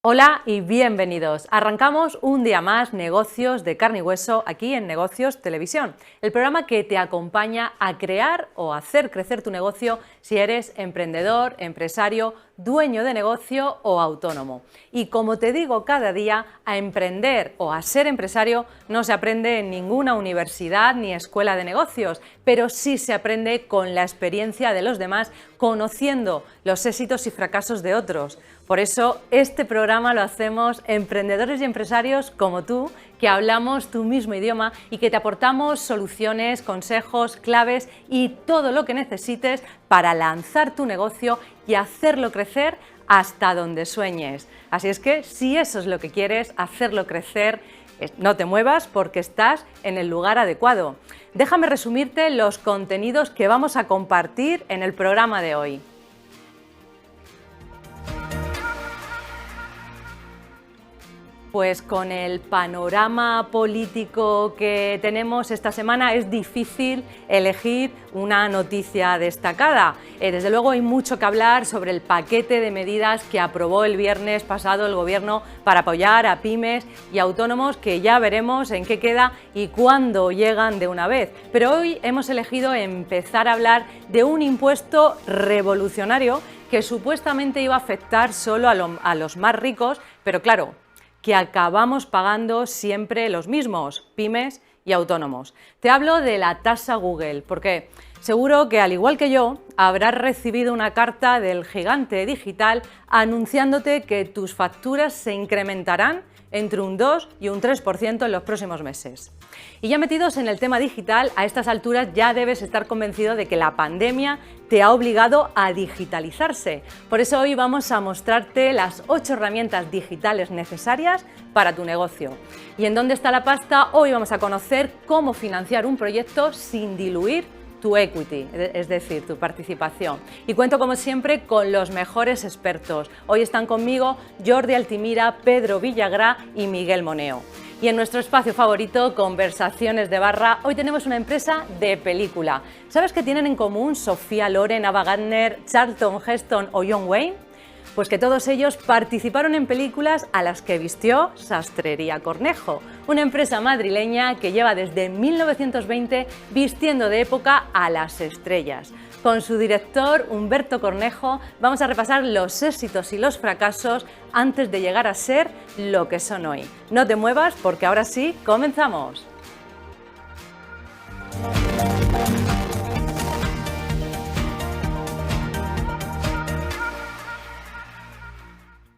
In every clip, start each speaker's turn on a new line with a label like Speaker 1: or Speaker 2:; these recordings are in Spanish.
Speaker 1: Hola y bienvenidos. Arrancamos un día más Negocios de Carne y Hueso aquí en Negocios Televisión, el programa que te acompaña a crear o hacer crecer tu negocio si eres emprendedor, empresario, dueño de negocio o autónomo. Y como te digo cada día, a emprender o a ser empresario no se aprende en ninguna universidad ni escuela de negocios, pero sí se aprende con la experiencia de los demás, conociendo los éxitos y fracasos de otros. Por eso este programa lo hacemos emprendedores y empresarios como tú, que hablamos tu mismo idioma y que te aportamos soluciones, consejos, claves y todo lo que necesites para lanzar tu negocio y hacerlo crecer hasta donde sueñes. Así es que si eso es lo que quieres, hacerlo crecer, no te muevas porque estás en el lugar adecuado. Déjame resumirte los contenidos que vamos a compartir en el programa de hoy. Pues con el panorama político que tenemos esta semana es difícil elegir una noticia destacada. Desde luego hay mucho que hablar sobre el paquete de medidas que aprobó el viernes pasado el Gobierno para apoyar a pymes y autónomos, que ya veremos en qué queda y cuándo llegan de una vez. Pero hoy hemos elegido empezar a hablar de un impuesto revolucionario que supuestamente iba a afectar solo a los más ricos, pero claro, que acabamos pagando siempre los mismos, pymes y autónomos. Te hablo de la tasa Google, porque seguro que al igual que yo, habrás recibido una carta del gigante digital anunciándote que tus facturas se incrementarán entre un 2 y un 3% en los próximos meses. Y ya metidos en el tema digital, a estas alturas ya debes estar convencido de que la pandemia te ha obligado a digitalizarse. Por eso hoy vamos a mostrarte las 8 herramientas digitales necesarias para tu negocio. ¿Y en dónde está la pasta? Hoy vamos a conocer cómo financiar un proyecto sin diluir tu equity, es decir, tu participación. Y cuento como siempre con los mejores expertos. Hoy están conmigo Jordi Altimira, Pedro Villagrá y Miguel Moneo. Y en nuestro espacio favorito, Conversaciones de Barra, hoy tenemos una empresa de película. ¿Sabes qué tienen en común Sofía Loren, Ava Gardner, Charlton Heston o John Wayne? Pues que todos ellos participaron en películas a las que vistió Sastrería Cornejo, una empresa madrileña que lleva desde 1920 vistiendo de época a las estrellas. Con su director, Humberto Cornejo, vamos a repasar los éxitos y los fracasos antes de llegar a ser lo que son hoy. No te muevas porque ahora sí, comenzamos.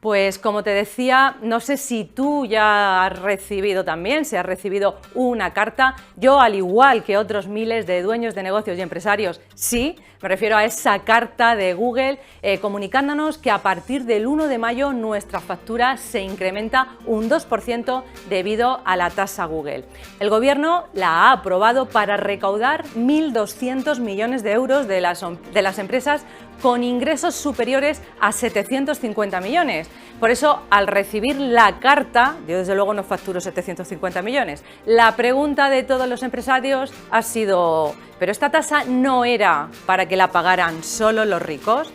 Speaker 1: Pues como te decía, no sé si tú ya has recibido también, si has recibido una carta. Yo, al igual que otros miles de dueños de negocios y empresarios, sí, me refiero a esa carta de Google comunicándonos que a partir del 1 de mayo nuestra factura se incrementa un 2% debido a la tasa Google. El Gobierno la ha aprobado para recaudar 1.200 millones de euros de las empresas con ingresos superiores a 750 millones. Por eso, al recibir la carta, yo desde luego no facturo 750 millones, la pregunta de todos los empresarios ha sido: ¿pero esta tasa no era para que la pagaran solo los ricos?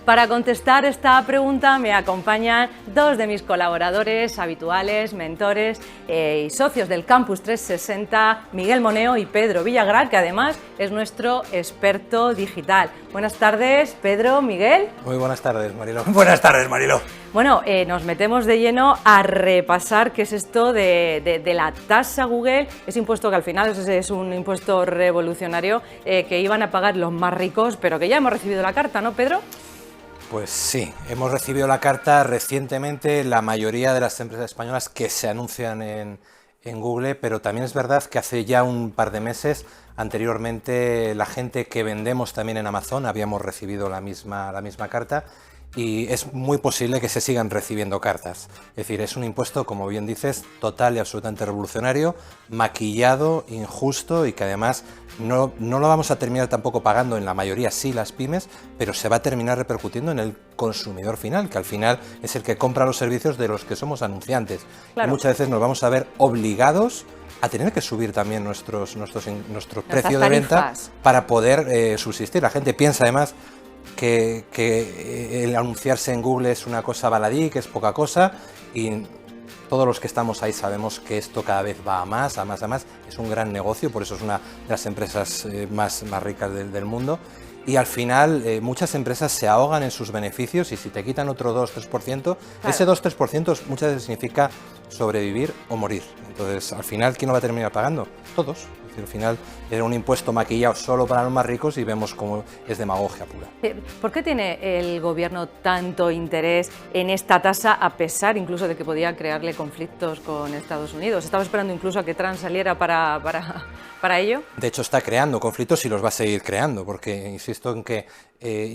Speaker 1: Para contestar esta pregunta me acompañan dos de mis colaboradores habituales, mentores y socios del Campus 360, Miguel Moneo y Pedro Villagrá, que además es nuestro experto digital. Buenas tardes, Pedro, Miguel.
Speaker 2: Muy buenas tardes, Marilo. Buenas tardes, Marilo.
Speaker 1: Bueno, nos metemos de lleno a repasar qué es esto de la tasa Google, ese impuesto que al final es un impuesto revolucionario que iban a pagar los más ricos, pero que ya hemos recibido la carta, ¿no, Pedro?
Speaker 2: Pues sí, hemos recibido la carta recientemente, la mayoría de las empresas españolas que se anuncian en Google, pero también es verdad que hace ya un par de meses, anteriormente, la gente que vendemos también en Amazon habíamos recibido la misma carta. Y es muy posible que se sigan recibiendo cartas. Es decir, es un impuesto, como bien dices, total y absolutamente revolucionario, maquillado, injusto y que además no lo vamos a terminar tampoco pagando en la mayoría, sí, las pymes, pero se va a terminar repercutiendo en el consumidor final, que al final es el que compra los servicios de los que somos anunciantes.
Speaker 1: Claro.
Speaker 2: Y muchas veces nos vamos a ver obligados a tener que subir también nuestro precio de venta para poder subsistir. La gente piensa además que el anunciarse en Google es una cosa baladí, que es poca cosa, y todos los que estamos ahí sabemos que esto cada vez va a más, a más, a más. Es un gran negocio, por eso es una de las empresas más ricas del mundo. Y al final muchas empresas se ahogan en sus beneficios y si te quitan otro 2-3%, claro, ese 2-3% muchas veces significa sobrevivir o morir. Entonces, al final, ¿quién lo va a terminar pagando? Todos. Es decir, al final era un impuesto maquillado solo para los más ricos y vemos cómo es demagogia pura.
Speaker 1: ¿Por qué tiene el gobierno tanto interés en esta tasa a pesar incluso de que podía crearle conflictos con Estados Unidos? ¿Estaba esperando incluso a que Trump saliera para ello?
Speaker 2: De hecho, está creando conflictos y los va a seguir creando, porque insisto en que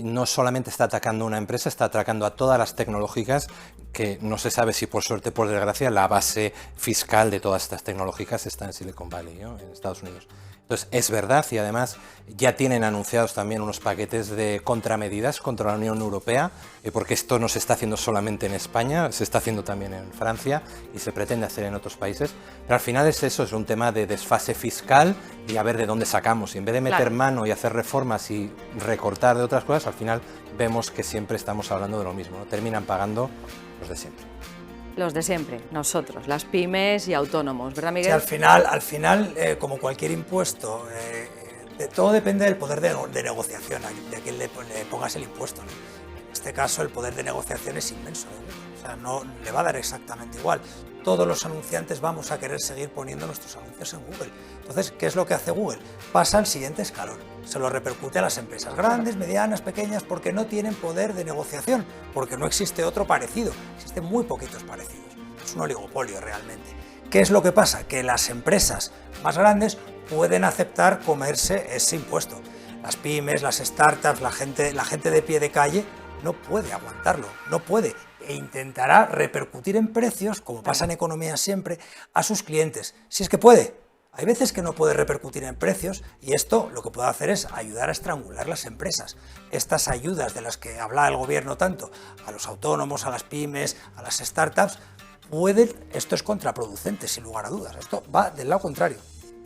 Speaker 2: no solamente está atacando a una empresa, está atacando a todas las tecnológicas, que no se sabe si por suerte o por desgracia la base fiscal de todas estas tecnológicas está en Silicon Valley, ¿no? En Estados Unidos. Entonces, es verdad y además ya tienen anunciados también unos paquetes de contramedidas contra la Unión Europea, porque esto no se está haciendo solamente en España, se está haciendo también en Francia y se pretende hacer en otros países. Pero al final es eso, es un tema de desfase fiscal y a ver de dónde sacamos. Y en vez de meter mano y hacer reformas y recortar de otras cosas, al final vemos que siempre estamos hablando de lo mismo, ¿no? Terminan pagando los de siempre.
Speaker 1: Los de siempre, nosotros, las pymes y autónomos, ¿verdad, Miguel?
Speaker 3: Sí, al final como cualquier impuesto, todo depende del poder de negociación, de a quién le pongas el impuesto, ¿no? En este caso el poder de negociación es inmenso, ¿no? O sea, no le va a dar exactamente igual. Todos los anunciantes vamos a querer seguir poniendo nuestros anuncios en Google. Entonces, ¿qué es lo que hace Google? Pasa al siguiente escalón, se lo repercute a las empresas grandes, medianas, pequeñas, porque no tienen poder de negociación, porque no existe otro parecido, existen muy poquitos parecidos, es un oligopolio realmente. ¿Qué es lo que pasa? Que las empresas más grandes pueden aceptar comerse ese impuesto. Las pymes, las startups, la gente de pie de calle no puede aguantarlo, no puede, e intentará repercutir en precios, como pasa en economía siempre, a sus clientes, si es que puede. Hay veces que no puede repercutir en precios y esto lo que puede hacer es ayudar a estrangular las empresas. Estas ayudas de las que habla el gobierno tanto, a los autónomos, a las pymes, a las startups, esto es contraproducente, sin lugar a dudas, esto va del lado contrario.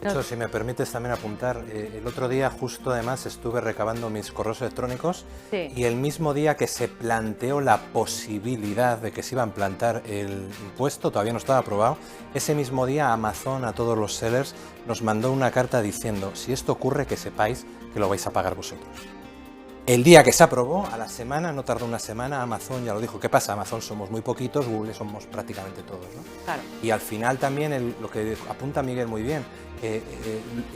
Speaker 2: De hecho, si me permites también apuntar, el otro día justo además estuve recabando mis correos electrónicos y el mismo día que se planteó la posibilidad de que se iba a implantar el impuesto, todavía no estaba aprobado, ese mismo día Amazon a todos los sellers nos mandó una carta diciendo, si esto ocurre que sepáis que lo vais a pagar vosotros. El día que se aprobó, a la semana, no tardó una semana, Amazon ya lo dijo. ¿Qué pasa? Amazon somos muy poquitos, Google somos prácticamente todos, ¿no?
Speaker 1: Claro.
Speaker 2: Y al final también, lo que apunta Miguel muy bien,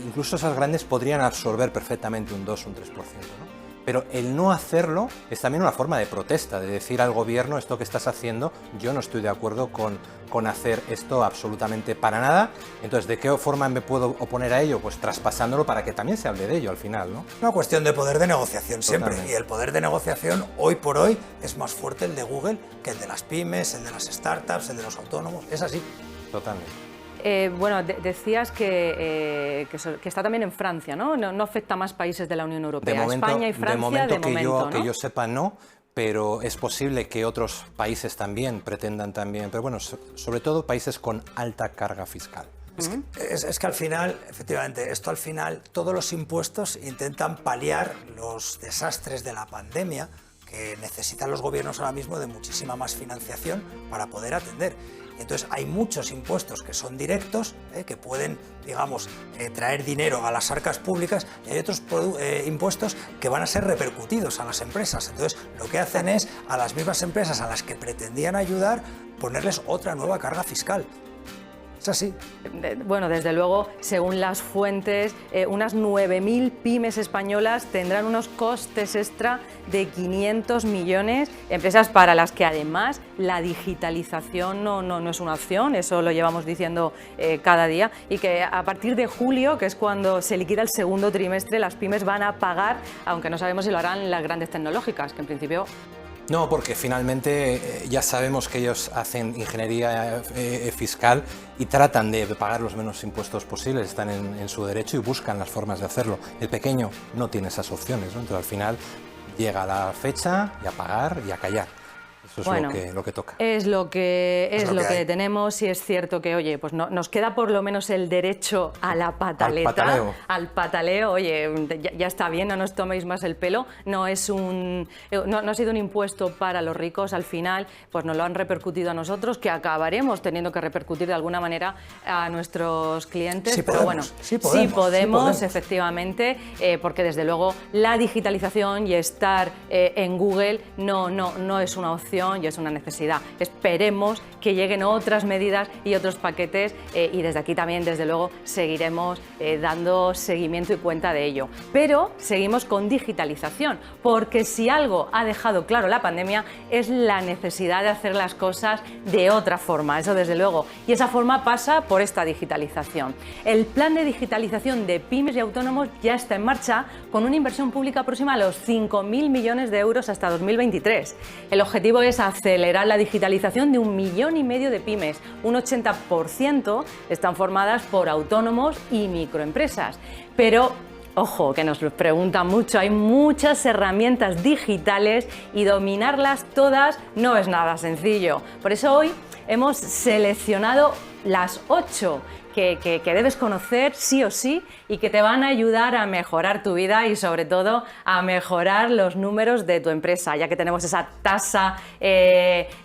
Speaker 2: incluso esas grandes podrían absorber perfectamente un 2 o un 3%, ¿no? Pero el no hacerlo es también una forma de protesta, de decir al gobierno, esto que estás haciendo, yo no estoy de acuerdo con hacer esto absolutamente para nada. Entonces, ¿de qué forma me puedo oponer a ello? Pues traspasándolo para que también se hable de ello al final, ¿no?
Speaker 3: Es una cuestión de poder de negociación siempre.
Speaker 2: Totalmente.
Speaker 3: Y el poder de negociación, hoy por hoy, es más fuerte el de Google que el de las pymes, el de las startups, el de los autónomos. Es así.
Speaker 2: Totalmente.
Speaker 1: Bueno, decías que está también en Francia, ¿no? No afecta a más países de la Unión Europea. España y Francia, de momento, ¿no?
Speaker 2: Que yo sepa, no, pero es posible que otros países también pretendan también, pero bueno, sobre todo países con alta carga fiscal.
Speaker 3: Es que al final, efectivamente, al final, todos los impuestos intentan paliar los desastres de la pandemia que necesitan los gobiernos ahora mismo de muchísima más financiación para poder atender. Entonces hay muchos impuestos que son directos, que pueden, digamos, traer dinero a las arcas públicas, y hay otros impuestos que van a ser repercutidos a las empresas. Entonces lo que hacen es a las mismas empresas a las que pretendían ayudar ponerles otra nueva carga fiscal. Es así.
Speaker 1: Bueno, desde luego, según las fuentes, unas 9.000 pymes españolas tendrán unos costes extra de 500 millones, empresas para las que además la digitalización no es una opción, eso lo llevamos diciendo cada día, y que a partir de julio, que es cuando se liquida el segundo trimestre, las pymes van a pagar, aunque no sabemos si lo harán las grandes tecnológicas, que en principio...
Speaker 2: No, porque finalmente ya sabemos que ellos hacen ingeniería fiscal y tratan de pagar los menos impuestos posibles, están en su derecho y buscan las formas de hacerlo. El pequeño no tiene esas opciones, ¿no? Entonces al final llega la fecha y a pagar y a callar. Eso es
Speaker 1: bueno,
Speaker 2: lo que toca.
Speaker 1: Es lo que tenemos, y es cierto que, oye, pues nos queda por lo menos el derecho a la pataleta, al pataleo. Oye, ya está bien, no nos toméis más el pelo. No ha sido un impuesto para los ricos. Al final, pues nos lo han repercutido a nosotros, que acabaremos teniendo que repercutir de alguna manera a nuestros clientes.
Speaker 3: Sí,
Speaker 1: pero
Speaker 3: podemos,
Speaker 1: bueno,
Speaker 3: sí
Speaker 1: podemos, efectivamente, porque desde luego la digitalización y estar en Google no es una opción y es una necesidad. Esperemos que lleguen otras medidas y otros paquetes, y desde aquí también, desde luego, seguiremos dando seguimiento y cuenta de ello. Pero seguimos con digitalización, porque si algo ha dejado claro la pandemia es la necesidad de hacer las cosas de otra forma, eso desde luego, y esa forma pasa por esta digitalización. El plan de digitalización de pymes y autónomos ya está en marcha, con una inversión pública próxima a los 5.000 millones de euros hasta 2023. El objetivo es acelerar la digitalización de 1,5 millones de pymes. Un 80% están formadas por autónomos y microempresas. Pero ojo, que nos lo preguntan mucho, hay muchas herramientas digitales y dominarlas todas no es nada sencillo. Por eso hoy hemos seleccionado las 8 que debes conocer sí o sí, y que te van a ayudar a mejorar tu vida y sobre todo a mejorar los números de tu empresa, ya que tenemos esa tasa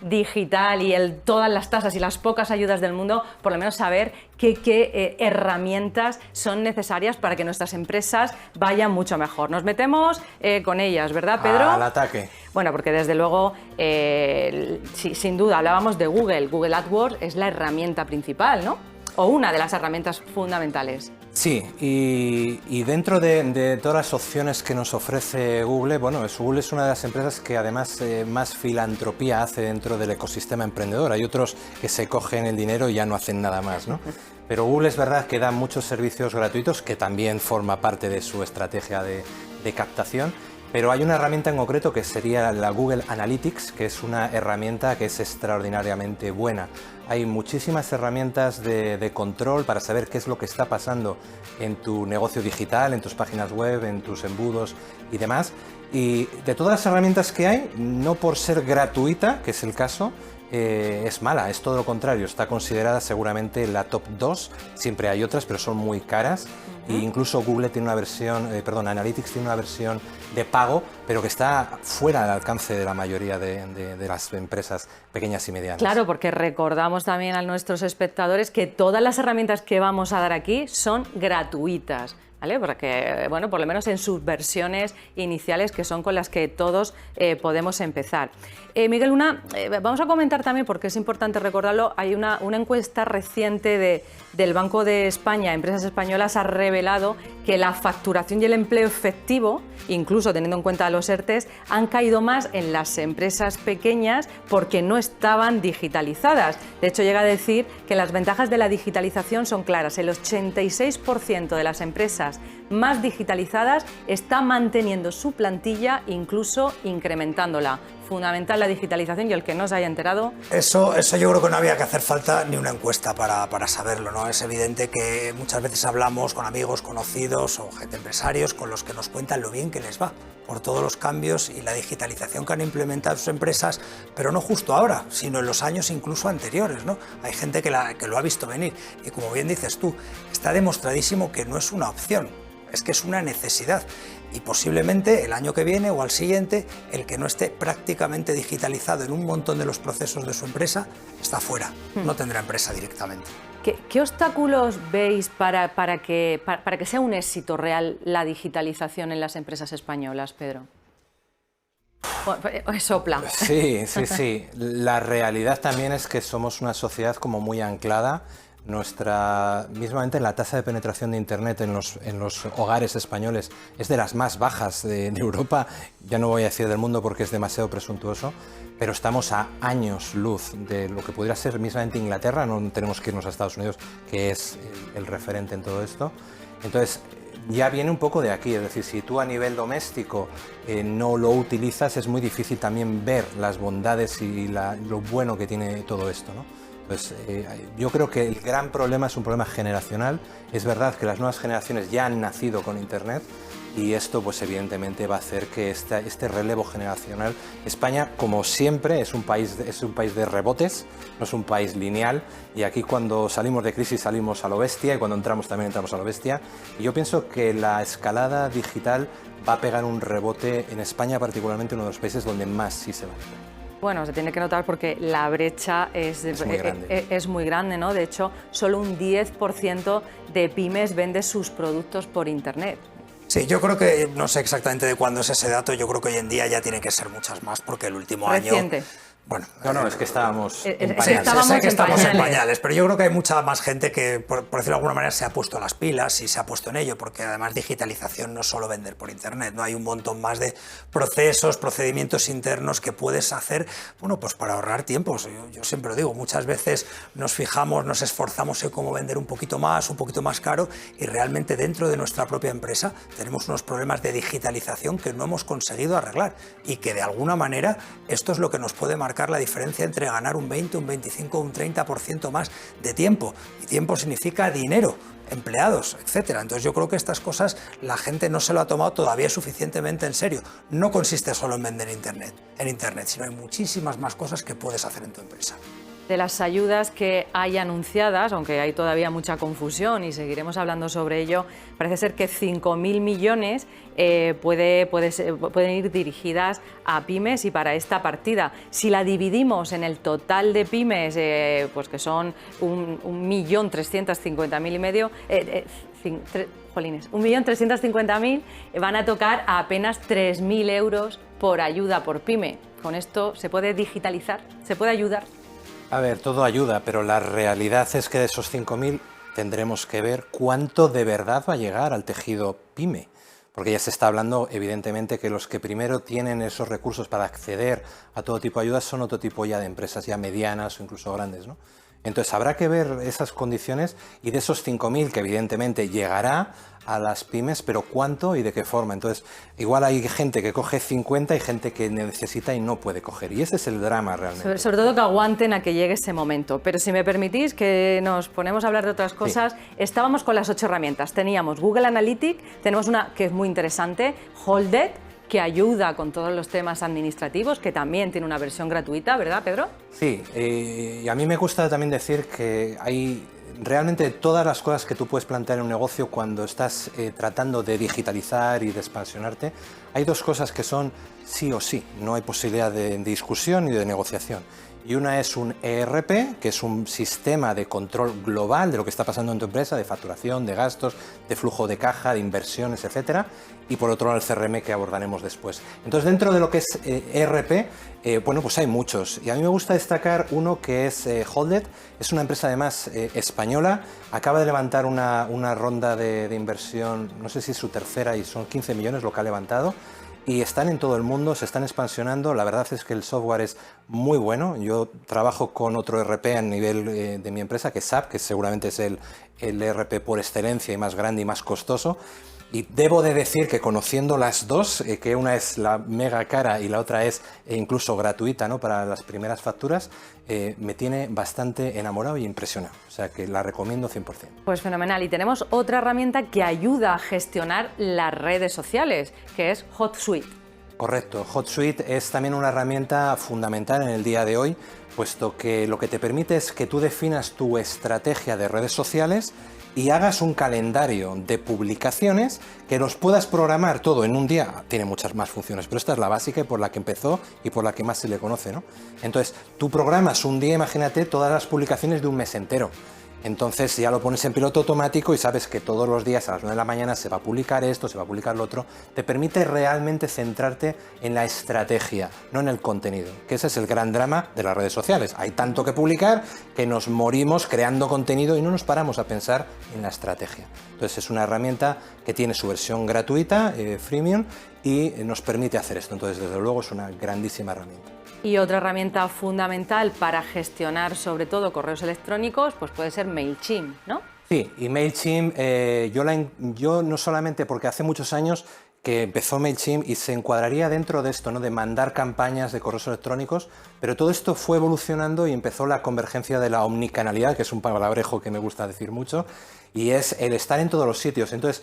Speaker 1: digital y todas las tasas y las pocas ayudas del mundo. Por lo menos saber qué herramientas son necesarias para que nuestras empresas vayan mucho mejor. Nos metemos con ellas, ¿verdad, Pedro?
Speaker 2: Al ataque.
Speaker 1: Bueno, porque desde luego, sin duda, hablábamos de Google. Google AdWords es la herramienta principal, ¿no? O una de las herramientas fundamentales.
Speaker 2: Sí, y dentro de todas las opciones que nos ofrece Google, bueno, Google es una de las empresas que además más filantropía hace dentro del ecosistema emprendedor. Hay otros que se cogen el dinero y ya no hacen nada más, ¿no? Pero Google es verdad que da muchos servicios gratuitos, que también forma parte de su estrategia de captación. Pero hay una herramienta en concreto que sería la Google Analytics, que es una herramienta que es extraordinariamente buena. Hay muchísimas herramientas de control para saber qué es lo que está pasando en tu negocio digital, en tus páginas web, en tus embudos y demás. Y de todas las herramientas que hay, no por ser gratuita, que es el caso, es mala, es todo lo contrario. Está considerada seguramente la top 2, siempre hay otras, pero son muy caras. E incluso Google tiene una versión, Analytics tiene una versión de pago, pero que está fuera del alcance de la mayoría de las empresas pequeñas y medianas.
Speaker 1: Claro, porque recordamos también a nuestros espectadores que todas las herramientas que vamos a dar aquí son gratuitas, ¿vale? Porque, bueno, por lo menos en sus versiones iniciales, que son con las que todos podemos empezar. Miguel Luna, vamos a comentar también, porque es importante recordarlo, hay una encuesta reciente del Banco de España, Empresas Españolas, ha revelado que la facturación y el empleo efectivo, incluso teniendo en cuenta los ERTEs, han caído más en las empresas pequeñas porque no estaban digitalizadas. De hecho, llega a decir que las ventajas de la digitalización son claras. El 86% de las empresas más digitalizadas está manteniendo su plantilla, incluso incrementándola. Fundamental la digitalización, y el que no se haya enterado...
Speaker 3: Eso yo creo que no había que hacer falta ni una encuesta para saberlo, ¿no? Es evidente que muchas veces hablamos con amigos, conocidos o gente empresarios con los que nos cuentan lo bien que les va por todos los cambios y la digitalización que han implementado sus empresas, pero no justo ahora, sino en los años incluso anteriores, ¿no? Hay gente que lo ha visto venir y, como bien dices tú, está demostradísimo que no es una opción, es que es una necesidad. Y posiblemente el año que viene o al siguiente, el que no esté prácticamente digitalizado en un montón de los procesos de su empresa está fuera, no tendrá empresa directamente.
Speaker 1: ¿Qué obstáculos veis para que sea un éxito real la digitalización en las empresas españolas, Pedro? Sopla.
Speaker 2: Sí. La realidad también es que somos una sociedad como muy anclada. Mismamente la tasa de penetración de Internet en los hogares españoles es de las más bajas de Europa, ya no voy a decir del mundo porque es demasiado presuntuoso, pero estamos a años luz de lo que pudiera ser mismamente Inglaterra. No tenemos que irnos a Estados Unidos, que es el referente en todo esto. Entonces, ya viene un poco de aquí, es decir, si tú a nivel doméstico no lo utilizas, es muy difícil también ver las bondades y lo bueno que tiene todo esto, ¿no? Pues yo creo que el gran problema es un problema generacional. Es verdad que las nuevas generaciones ya han nacido con Internet y esto pues evidentemente va a hacer que este relevo generacional... España, como siempre, es un país de rebotes, no es un país lineal, y aquí cuando salimos de crisis salimos a lo bestia y cuando entramos también entramos a lo bestia. Y yo pienso que la escalada digital va a pegar un rebote en España, particularmente uno de los países donde más sí se va a notar.
Speaker 1: Bueno, se tiene que notar porque la brecha es muy grande, ¿no? De hecho, solo un 10% de pymes vende sus productos por Internet.
Speaker 3: Sí, yo creo que, no sé exactamente de cuándo es ese dato, yo creo que hoy en día ya tiene que ser muchas más, porque el último
Speaker 1: Reciente.
Speaker 3: año... Bueno,
Speaker 2: no, es que estábamos en
Speaker 3: sí,
Speaker 2: pañales.
Speaker 3: sé que estamos en pañales, pero yo creo que hay mucha más gente que, por decirlo de alguna manera, se ha puesto las pilas y se ha puesto en ello, porque además digitalización no es solo vender por Internet, no hay un montón más de procesos, procedimientos internos que puedes hacer, bueno, pues para ahorrar tiempos. Yo siempre lo digo, muchas veces nos fijamos, nos esforzamos en cómo vender un poquito más caro, y realmente dentro de nuestra propia empresa tenemos unos problemas de digitalización que no hemos conseguido arreglar y que de alguna manera esto es lo que nos puede marcar la diferencia entre ganar un 20, un 25, un 30% más de tiempo. Y tiempo significa dinero, empleados, etcétera. Entonces yo creo que estas cosas la gente no se lo ha tomado todavía suficientemente en serio. No consiste solo en vender en Internet, sino hay muchísimas más cosas que puedes hacer en tu empresa.
Speaker 1: De las ayudas que hay anunciadas, aunque hay todavía mucha confusión y seguiremos hablando sobre ello, parece ser que 5.000 millones pueden ir dirigidas a pymes y para esta partida. Si la dividimos en el total de pymes, pues que son 1.350.000 y medio, 1.350.000, van a tocar a apenas 3.000 euros por ayuda por pyme. ¿Con esto se puede digitalizar? ¿Se puede ayudar?
Speaker 2: A ver, todo ayuda, pero la realidad es que de esos 5.000 tendremos que ver cuánto de verdad va a llegar al tejido pyme. Porque ya se está hablando, evidentemente, que los que primero tienen esos recursos para acceder a todo tipo de ayudas son otro tipo ya de empresas ya medianas o incluso grandes, ¿no? Entonces habrá que ver esas condiciones y de esos 5.000 que evidentemente llegará a las pymes, pero cuánto y de qué forma. Entonces igual hay gente que coge 50 y gente que necesita y no puede coger. Y ese es el drama realmente.
Speaker 1: Sobre todo que aguanten a que llegue ese momento. Pero si me permitís que nos ponemos a hablar de otras cosas, sí. Estábamos con las 8 herramientas. Teníamos Google Analytics, tenemos una que es muy interesante, Holded, que ayuda con todos los temas administrativos, que también tiene una versión gratuita, ¿verdad, Pedro?
Speaker 2: Sí, y a mí me gusta también decir que hay realmente todas las cosas que tú puedes plantear en un negocio cuando estás tratando de digitalizar y de expansionarte. Hay dos cosas que son sí o sí, no hay posibilidad de discusión ni de negociación. Y una es un ERP, que es un sistema de control global de lo que está pasando en tu empresa, de facturación, de gastos, de flujo de caja, de inversiones, etcétera. Y por otro lado el CRM, que abordaremos después. Entonces, dentro de lo que es ERP, bueno, pues hay muchos. Y a mí me gusta destacar uno que es Holded. Es una empresa además española. Acaba de levantar una ronda de inversión, no sé si es su tercera, y son 15 millones lo que ha levantado. Y están en todo el mundo, se están expansionando. La verdad es que el software es muy bueno. Yo trabajo con otro ERP a nivel de mi empresa, que es SAP, que seguramente es el ERP por excelencia y más grande y más costoso. Y debo de decir que conociendo las dos, que una es la mega cara y la otra es incluso gratuita, ¿no?, para las primeras facturas, me tiene bastante enamorado y impresionado. O sea que la recomiendo 100%.
Speaker 1: Pues fenomenal. Y tenemos otra herramienta que ayuda a gestionar las redes sociales, que es HotSuite.
Speaker 2: Correcto. HotSuite es también una herramienta fundamental en el día de hoy, puesto que lo que te permite es que tú definas tu estrategia de redes sociales y hagas un calendario de publicaciones que los puedas programar todo en un día. Tiene muchas más funciones, pero esta es la básica y por la que empezó y por la que más se le conoce, ¿no? Entonces, tú programas un día, imagínate, todas las publicaciones de un mes entero. Entonces ya lo pones en piloto automático y sabes que todos los días a las 9 de la mañana se va a publicar esto, se va a publicar lo otro. Te permite realmente centrarte en la estrategia, no en el contenido, que ese es el gran drama de las redes sociales. Hay tanto que publicar que nos morimos creando contenido y no nos paramos a pensar en la estrategia. Entonces es una herramienta que tiene su versión gratuita, freemium, y nos permite hacer esto. Entonces, desde luego, es una grandísima herramienta.
Speaker 1: Y otra herramienta fundamental para gestionar sobre todo correos electrónicos, pues puede ser MailChimp, ¿no?
Speaker 2: Sí, y MailChimp yo no solamente porque hace muchos años que empezó MailChimp y se encuadraría dentro de esto, ¿no? De mandar campañas de correos electrónicos, pero todo esto fue evolucionando y empezó la convergencia de la omnicanalidad, que es un palabrejo que me gusta decir mucho, y es el estar en todos los sitios. Entonces,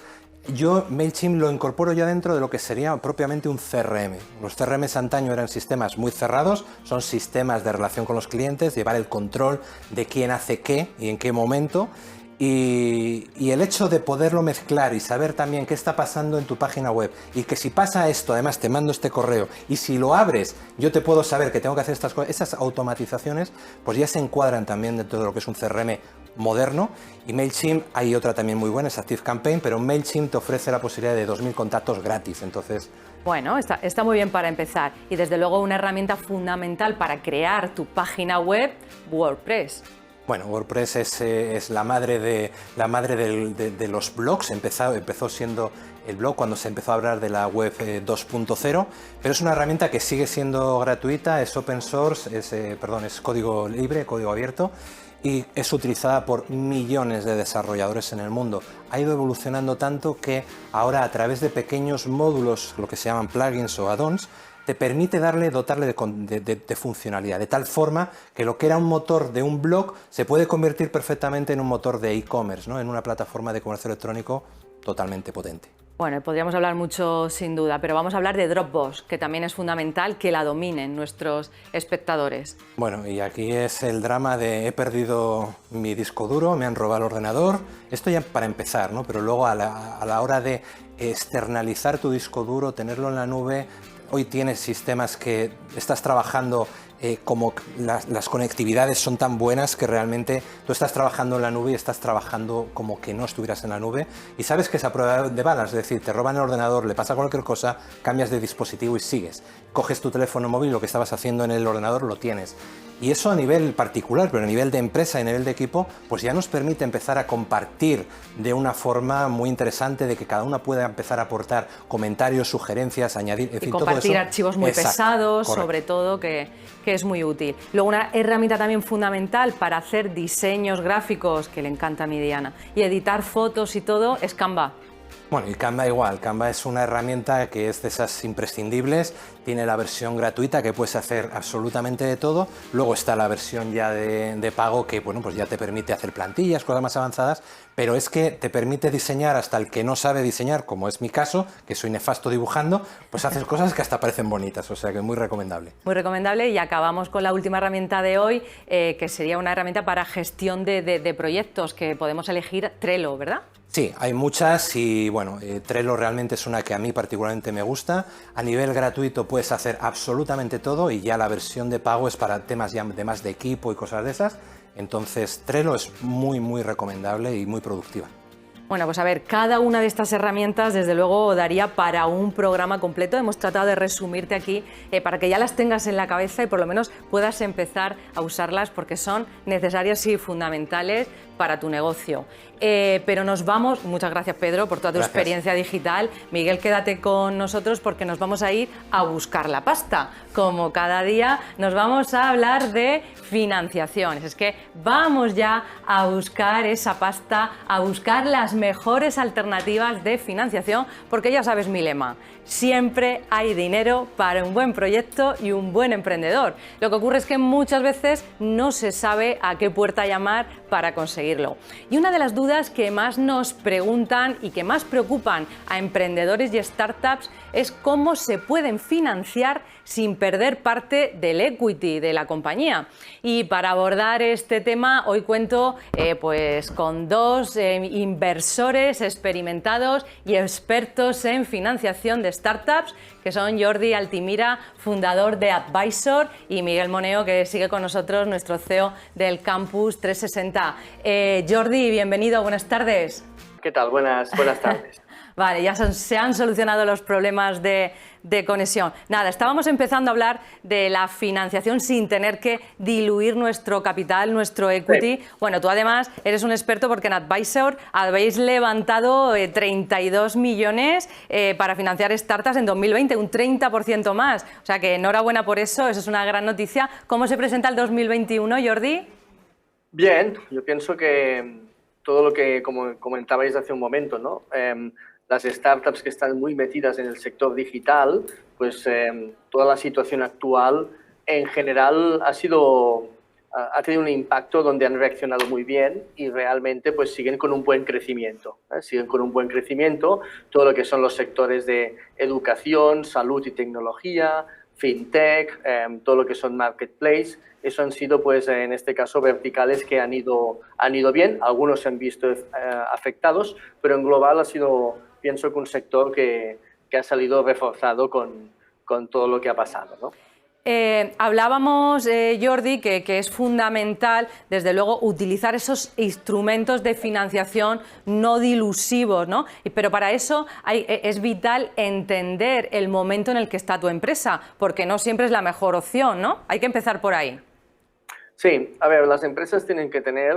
Speaker 2: yo MailChimp lo incorporo ya dentro de lo que sería propiamente un CRM. Los CRMs antaño eran sistemas muy cerrados, son sistemas de relación con los clientes, llevar el control de quién hace qué y en qué momento. Y el hecho de poderlo mezclar y saber también qué está pasando en tu página web y que si pasa esto, además te mando este correo y si lo abres yo te puedo saber que tengo que hacer estas cosas, esas automatizaciones pues ya se encuadran también dentro de lo que es un CRM moderno. Y MailChimp hay otra también muy buena, es ActiveCampaign, pero MailChimp te ofrece la posibilidad de 2000 contactos gratis, entonces...
Speaker 1: Bueno, está muy bien para empezar y desde luego una herramienta fundamental para crear tu página web, WordPress.
Speaker 2: Bueno, WordPress es la madre de los blogs. Empezó siendo el blog cuando se empezó a hablar de la web 2.0, pero es una herramienta que sigue siendo gratuita, es open source, es código libre, código abierto, y es utilizada por millones de desarrolladores en el mundo. Ha ido evolucionando tanto que ahora a través de pequeños módulos, lo que se llaman plugins o add-ons, te permite dotarle de funcionalidad, de tal forma que lo que era un motor de un blog se puede convertir perfectamente en un motor de e-commerce, ¿no? En una plataforma de comercio electrónico totalmente potente.
Speaker 1: Bueno, podríamos hablar mucho sin duda, pero vamos a hablar de Dropbox, que también es fundamental que la dominen nuestros espectadores.
Speaker 2: Bueno, y aquí es el drama de he perdido mi disco duro, me han robado el ordenador, esto ya para empezar, ¿no? Pero luego a la hora de externalizar tu disco duro, tenerlo en la nube. Hoy tienes sistemas que estás trabajando como las conectividades son tan buenas que realmente tú estás trabajando en la nube y estás trabajando como que no estuvieras en la nube y sabes que es a prueba de balas, es decir, te roban el ordenador, le pasa cualquier cosa, cambias de dispositivo y sigues. Coges tu teléfono móvil, lo que estabas haciendo en el ordenador lo tienes. Y eso a nivel particular, pero a nivel de empresa y a nivel de equipo, pues ya nos permite empezar a compartir de una forma muy interesante de que cada una pueda empezar a aportar comentarios, sugerencias, añadir... En fin,
Speaker 1: compartir
Speaker 2: todo eso.
Speaker 1: archivos muy pesados,
Speaker 2: correcto.
Speaker 1: Sobre todo, que es muy útil. Luego una herramienta también fundamental para hacer diseños gráficos, que le encanta a mi Diana, y editar fotos y todo, es Canva.
Speaker 2: Bueno, y Canva igual, Canva es una herramienta que es de esas imprescindibles, tiene la versión gratuita que puedes hacer absolutamente de todo, luego está la versión ya de pago que bueno, pues ya te permite hacer plantillas, cosas más avanzadas, pero es que te permite diseñar hasta el que no sabe diseñar, como es mi caso, que soy nefasto dibujando, pues haces cosas que hasta parecen bonitas, o sea que es muy recomendable.
Speaker 1: Muy recomendable y acabamos con la última herramienta de hoy, que sería una herramienta para gestión de proyectos, que podemos elegir Trello, ¿verdad?
Speaker 2: Sí, hay muchas y bueno, Trello realmente es una que a mí particularmente me gusta. A nivel gratuito puedes hacer absolutamente todo y ya la versión de pago es para temas ya de más de equipo y cosas de esas. Entonces Trello es muy recomendable y muy productiva.
Speaker 1: Bueno, pues a ver, cada una de estas herramientas desde luego daría para un programa completo. Hemos tratado de resumirte aquí para que ya las tengas en la cabeza y por lo menos puedas empezar a usarlas porque son necesarias y fundamentales para tu negocio. Pero nos vamos, muchas gracias Pedro por toda tu experiencia digital. Miguel, quédate con nosotros porque nos vamos a ir a buscar la pasta. Como cada día nos vamos a hablar de financiaciones. Es que vamos ya a buscar esa pasta, a buscar las mejores alternativas de financiación, porque ya sabes mi lema, siempre hay dinero para un buen proyecto y un buen emprendedor. Lo que ocurre es que muchas veces no se sabe a qué puerta llamar para conseguirlo. Y una de las dudas que más nos preguntan y que más preocupan a emprendedores y startups es cómo se pueden financiar sin perder parte del equity de la compañía. Y para abordar este tema hoy cuento pues con dos inversores experimentados y expertos en financiación de startups, que son Jordi Altimira, fundador de Advisor, y Miguel Moneo, que sigue con nosotros, nuestro CEO del Campus 360. Jordi, bienvenido, buenas tardes.
Speaker 4: ¿Qué tal? Buenas tardes.
Speaker 1: Vale, ya se han solucionado los problemas de conexión. Nada, estábamos empezando a hablar de la financiación sin tener que diluir nuestro capital, nuestro equity. Sí. Bueno, tú además eres un experto porque en Advisor habéis levantado 32 millones para financiar startups en 2020, un 30% más. O sea que enhorabuena por eso es una gran noticia. ¿Cómo se presenta el 2021, Jordi?
Speaker 4: Bien, yo pienso que todo lo que como comentabais hace un momento, ¿no? las startups que están muy metidas en el sector digital, pues toda la situación actual en general ha tenido un impacto donde han reaccionado muy bien y realmente pues siguen con un buen crecimiento. Siguen con un buen crecimiento todo lo que son los sectores de educación, salud y tecnología, fintech, todo lo que son marketplace. Eso han sido, pues, en este caso, verticales que han ido bien. Algunos se han visto afectados, pero en global ha sido, pienso que un sector que ha salido reforzado con todo lo que ha pasado, ¿no?
Speaker 1: Hablábamos, Jordi, que es fundamental, desde luego, utilizar esos instrumentos de financiación no dilusivos, ¿no? Pero para eso es vital entender el momento en el que está tu empresa, porque no siempre es la mejor opción, ¿no? Hay que empezar por ahí.
Speaker 4: Sí, a ver, las empresas tienen que tener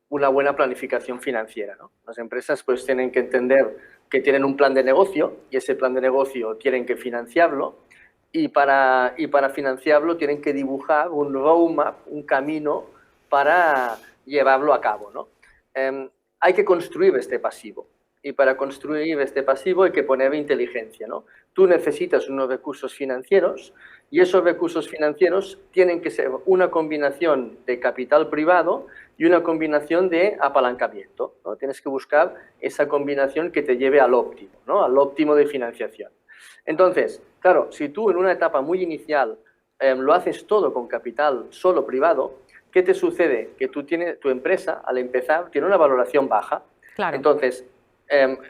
Speaker 4: una buena planificación financiera, ¿no? Las empresas pues tienen que entender que tienen un plan de negocio y ese plan de negocio tienen que financiarlo. Y para financiarlo tienen que dibujar un roadmap, un camino para llevarlo a cabo, ¿no? Hay que construir este pasivo y para construir este pasivo hay que poner inteligencia, ¿no? Tú necesitas unos recursos financieros y esos recursos financieros tienen que ser una combinación de capital privado y una combinación de apalancamiento, ¿no? Tienes que buscar esa combinación que te lleve al óptimo, ¿no? Al óptimo de financiación. Entonces, claro, si tú en una etapa muy inicial lo haces todo con capital solo privado, ¿qué te sucede? Que tu empresa, al empezar, tiene una valoración baja.
Speaker 1: Claro.
Speaker 4: Entonces,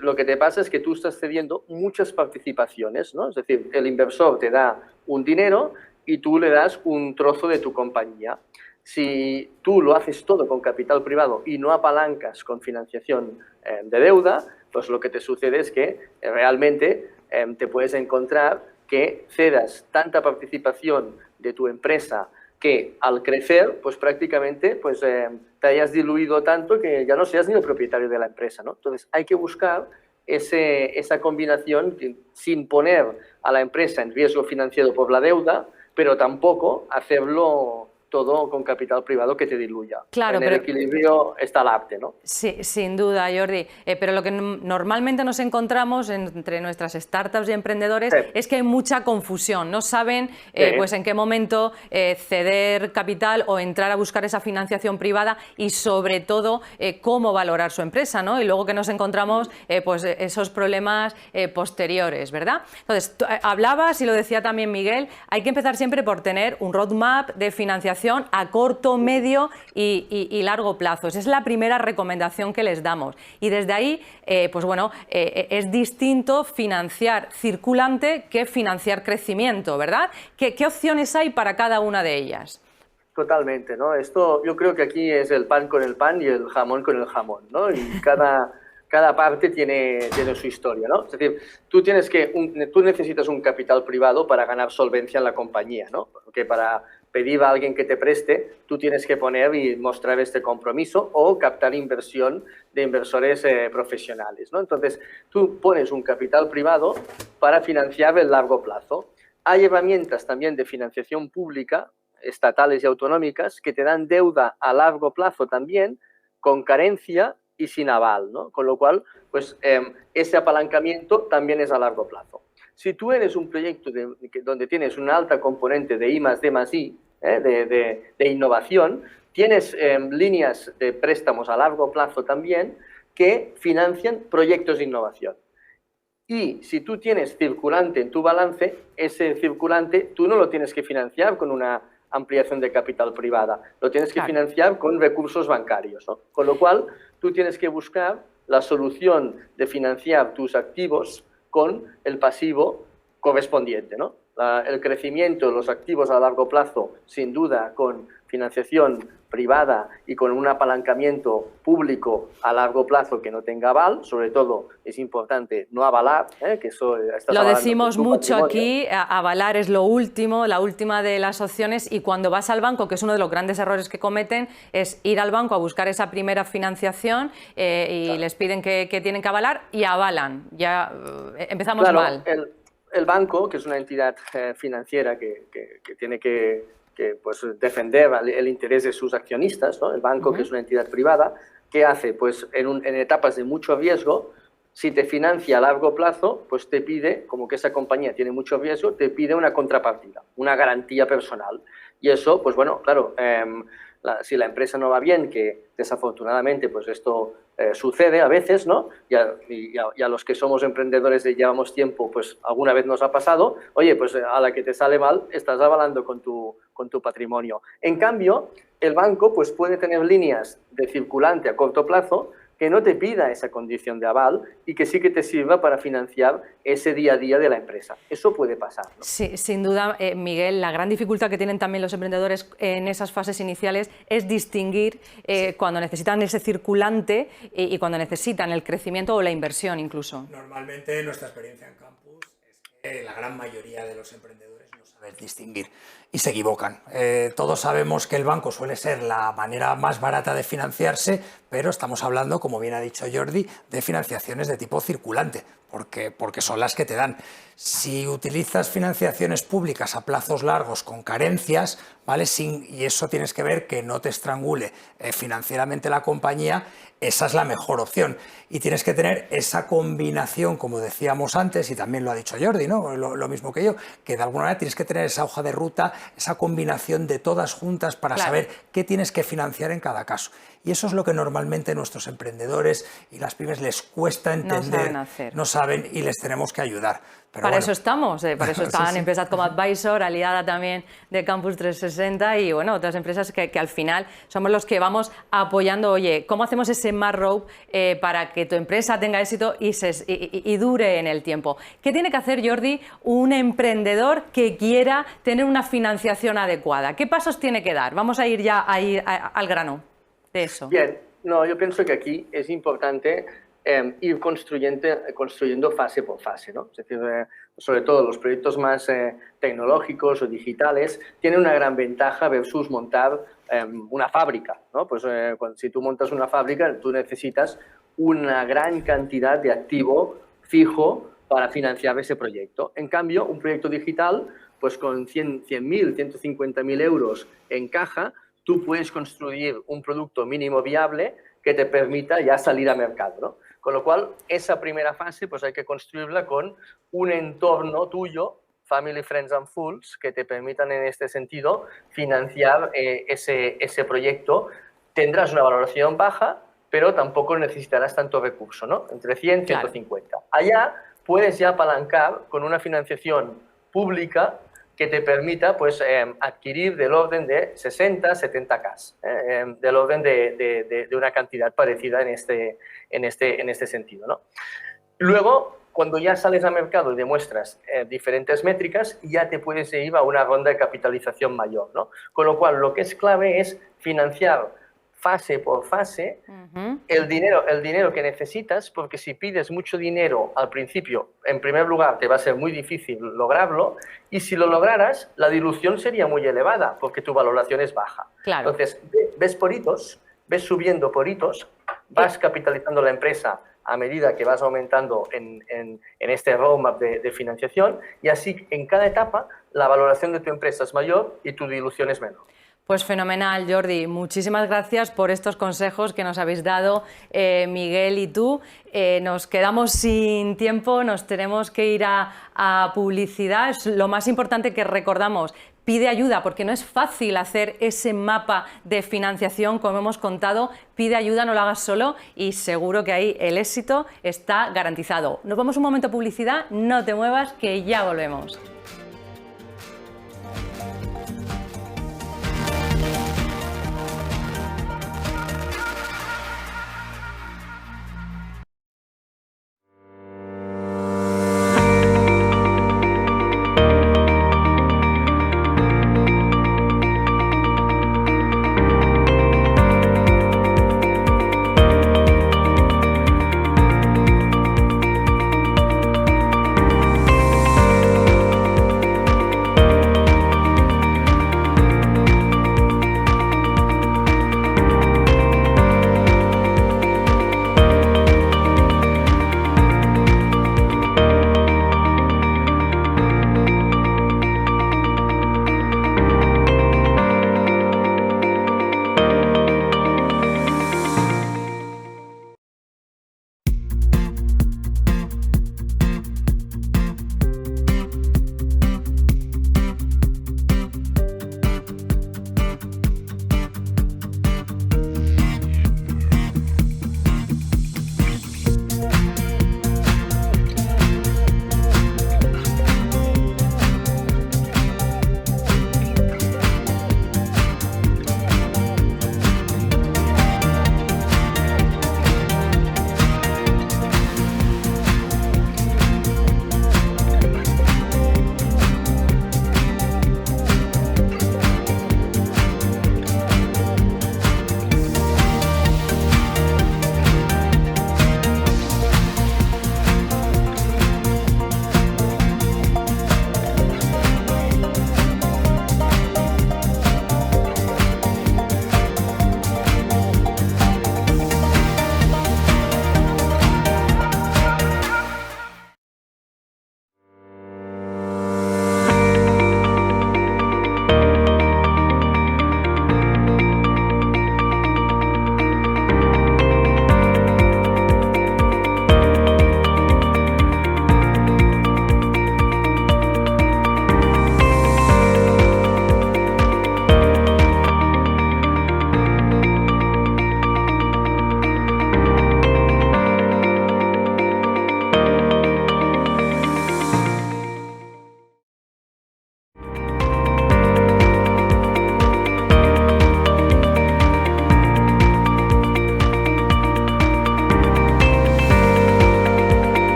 Speaker 4: lo que te pasa es que tú estás cediendo muchas participaciones, ¿no? Es decir, el inversor te da un dinero y tú le das un trozo de tu compañía. Si tú lo haces todo con capital privado y no apalancas con financiación de deuda, pues lo que te sucede es que realmente te puedes encontrar que cedas tanta participación de tu empresa que al crecer, pues prácticamente pues, te hayas diluido tanto que ya no seas ni el propietario de la empresa, ¿no? Entonces hay que buscar esa combinación sin poner a la empresa en riesgo financiero por la deuda, pero tampoco hacerlo todo con capital privado que te diluya.
Speaker 1: Claro,
Speaker 4: en el equilibrio está el arte, ¿no?
Speaker 1: Sí, sin duda, Jordi. Pero lo que normalmente nos encontramos entre nuestras startups y emprendedores es que hay mucha confusión. No saben pues en qué momento ceder capital o entrar a buscar esa financiación privada y, sobre todo, cómo valorar su empresa, ¿no? Y luego que nos encontramos pues esos problemas posteriores, ¿verdad? Entonces, hablabas, y lo decía también Miguel, hay que empezar siempre por tener un roadmap de financiación a corto, medio y largo plazo. Esa es la primera recomendación que les damos. Y desde ahí, pues bueno, es distinto financiar circulante que financiar crecimiento, ¿verdad? ¿Qué opciones hay para cada una de ellas?
Speaker 4: Totalmente, ¿no? Esto yo creo que aquí es el pan con el pan y el jamón con el jamón, ¿no? Y cada parte tiene su historia, ¿no? Es decir, tú necesitas un capital privado para ganar solvencia en la compañía, ¿no? Porque para pedir a alguien que te preste, tú tienes que poner y mostrar este compromiso o captar inversión de inversores profesionales, ¿no? Entonces, tú pones un capital privado para financiar el largo plazo. Hay herramientas también de financiación pública, estatales y autonómicas, que te dan deuda a largo plazo también, con carencia y sin aval, ¿no? Con lo cual, pues ese apalancamiento también es a largo plazo. Si tú eres un proyecto donde tienes una alta componente de I+D+I, de innovación, tienes líneas de préstamos a largo plazo también que financian proyectos de innovación. Y si tú tienes circulante en tu balance, ese circulante tú no lo tienes que financiar con una ampliación de capital privada, lo tienes que financiar con recursos bancarios, ¿no? Con lo cual, tú tienes que buscar la solución de financiar tus activos con el pasivo correspondiente, ¿no? El crecimiento de los activos a largo plazo, sin duda, con financiación privada y con un apalancamiento público a largo plazo que no tenga aval, sobre todo es importante no avalar, que eso
Speaker 1: lo decimos mucho aquí, avalar es lo último, la última de las opciones, y cuando vas al banco, que es uno de los grandes errores que cometen, es ir al banco a buscar esa primera financiación y les piden que tienen que avalar y avalan, ya empezamos mal.
Speaker 4: El banco, que es una entidad financiera que tiene que pues, defender el interés de sus accionistas, ¿no? El banco, que es una entidad privada, ¿qué hace? Pues en etapas de mucho riesgo, Si te financia a largo plazo, pues te pide, como que esa compañía tiene mucho riesgo, te pide una contrapartida, una garantía personal. Y eso, pues bueno, claro, si la empresa no va bien, que desafortunadamente pues esto sucede a veces, ¿no? Y a los que somos emprendedores y llevamos tiempo, pues alguna vez nos ha pasado, oye, pues a la que te sale mal, estás avalando con tu patrimonio. En cambio, el banco pues puede tener líneas de circulante a corto plazo que no te pida esa condición de aval y que sí que te sirva para financiar ese día a día de la empresa. Eso puede pasar, ¿no?
Speaker 1: Sí, sin duda, Miguel, la gran dificultad que tienen también los emprendedores en esas fases iniciales es distinguir cuando necesitan ese circulante y cuando necesitan el crecimiento o la inversión incluso.
Speaker 3: Normalmente nuestra experiencia en campus es que la gran mayoría de los emprendedores no saben distinguir y se equivocan. Todos sabemos que el banco suele ser la manera más barata de financiarse, pero estamos hablando, como bien ha dicho Jordi, de financiaciones de tipo circulante, porque son las que te dan. Si utilizas financiaciones públicas a plazos largos con carencias, ¿vale? Y eso tienes que ver que no te estrangule financieramente la compañía, esa es la mejor opción. Y tienes que tener esa combinación, como decíamos antes, y también lo ha dicho Jordi, ¿no? Lo mismo que yo, que de alguna manera tienes que tener esa hoja de ruta, esa combinación de todas juntas para saber qué tienes que financiar en cada caso. Y eso es lo que normalmente nuestros emprendedores y las pymes les cuesta entender,
Speaker 1: no saben hacer.
Speaker 3: No saben y les tenemos que ayudar. Pero
Speaker 1: para
Speaker 3: bueno.
Speaker 1: eso estamos, para eso están empresas como Advisor, aliada también de Campus 360 y bueno, otras empresas que al final somos los que vamos apoyando, oye, ¿cómo hacemos ese smart rope para que tu empresa tenga éxito y dure en el tiempo? ¿Qué tiene que hacer, Jordi, un emprendedor que quiera tener una financiación adecuada? ¿Qué pasos tiene que dar? Vamos a ir ya al grano de eso.
Speaker 4: Bien, no, yo pienso que aquí es importante ir construyendo fase por fase, ¿no? Es decir, sobre todo los proyectos más tecnológicos o digitales tienen una gran ventaja versus montar una fábrica, ¿no? Pues si tú montas una fábrica, tú necesitas una gran cantidad de activo fijo para financiar ese proyecto. En cambio, un proyecto digital, pues con 100.000, 150.000 euros en caja, tú puedes construir un producto mínimo viable que te permita ya salir a mercado, ¿no? Con lo cual, esa primera fase pues hay que construirla con un entorno tuyo, Family, Friends and Fools, que te permitan en este sentido financiar ese proyecto. Tendrás una valoración baja, pero tampoco necesitarás tanto recurso, ¿no? Entre 100 y 150. Allá puedes ya apalancar con una financiación pública que te permita pues, adquirir del orden de 60, 70K, del orden de una cantidad parecida en este sentido, ¿no? Luego, cuando ya sales al mercado y demuestras diferentes métricas, ya te puedes ir a una ronda de capitalización mayor, ¿no? Con lo cual, lo que es clave es financiar fase por fase el dinero que necesitas, porque si pides mucho dinero al principio, en primer lugar, te va a ser muy difícil lograrlo, y si lo lograras, la dilución sería muy elevada, porque tu valoración es baja.
Speaker 1: Claro.
Speaker 4: Entonces, ves por hitos, ves subiendo por hitos, vas capitalizando la empresa a medida que vas aumentando en este roadmap de financiación, y así en cada etapa la valoración de tu empresa es mayor y tu dilución es menor.
Speaker 1: Pues fenomenal, Jordi. Muchísimas gracias por estos consejos que nos habéis dado, Miguel y tú. Nos quedamos sin tiempo, nos tenemos que ir a publicidad. Es lo más importante que recordamos. Pide ayuda, porque no es fácil hacer ese mapa de financiación, como hemos contado. Pide ayuda, no lo hagas solo y seguro que ahí el éxito está garantizado. Nos vamos un momento a publicidad, no te muevas, que ya volvemos.